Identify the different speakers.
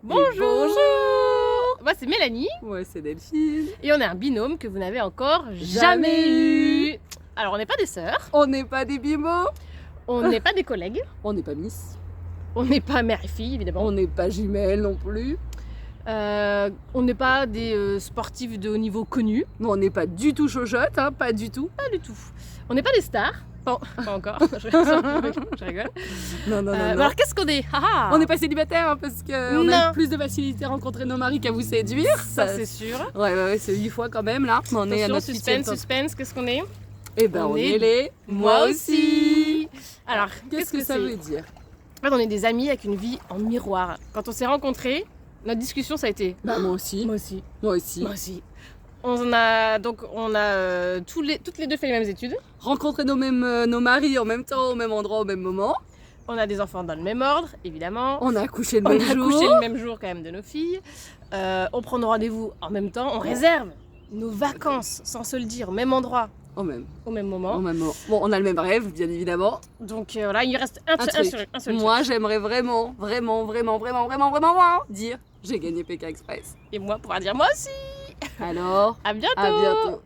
Speaker 1: Bonjour. Moi c'est Mélanie.
Speaker 2: Moi c'est Delphine.
Speaker 1: Et on est un binôme que vous n'avez encore jamais eu. Alors on n'est pas des sœurs.
Speaker 2: On n'est pas des bimos.
Speaker 1: On n'est pas des collègues.
Speaker 2: On n'est pas Miss.
Speaker 1: On n'est pas mère et fille évidemment.
Speaker 2: On n'est pas jumelles non plus.
Speaker 1: On n'est pas des sportifs de haut niveau connus.
Speaker 2: Mais on n'est pas du tout chochotte, hein, pas du tout.
Speaker 1: Pas du tout. On n'est pas des stars. Bon, pas encore. je rigole.
Speaker 2: Non.
Speaker 1: Alors qu'est-ce qu'on est?
Speaker 2: On n'est pas célibataire hein, parce qu'on
Speaker 1: Non.
Speaker 2: a plus de facilité à rencontrer nos maris qu'à vous séduire.
Speaker 1: Ça c'est sûr.
Speaker 2: Ouais, c'est 8 fois quand même là. On est à notre
Speaker 1: Suspense, qu'est-ce qu'on est?
Speaker 2: Eh ben on est les
Speaker 1: moi aussi. Alors
Speaker 2: Qu'est-ce que ça
Speaker 1: c'est?
Speaker 2: veut dire?
Speaker 1: En fait, on est des amis avec une vie en miroir. Quand on s'est rencontrés, notre discussion ça a été
Speaker 2: Bah moi aussi.
Speaker 1: moi aussi.
Speaker 2: Moi aussi.
Speaker 1: Moi aussi. On a toutes les deux fait les mêmes études.
Speaker 2: Rencontrer nos maris en même temps, au même endroit, au même moment.
Speaker 1: On a des enfants dans le même ordre, évidemment.
Speaker 2: On a accouché le
Speaker 1: On
Speaker 2: même
Speaker 1: a
Speaker 2: jour.
Speaker 1: couché le même jour quand même de nos filles. On prend nos rendez-vous en même temps. On réserve nos vacances sans se le dire au même endroit,
Speaker 2: Au même
Speaker 1: moment.
Speaker 2: moment. Bon, on a le même rêve, bien évidemment.
Speaker 1: Donc voilà, il reste un seul
Speaker 2: Moi,
Speaker 1: truc.
Speaker 2: j'aimerais vraiment dire j'ai gagné PK Express.
Speaker 1: Et moi pouvoir dire moi aussi.
Speaker 2: Alors,
Speaker 1: À bientôt.
Speaker 2: à bientôt.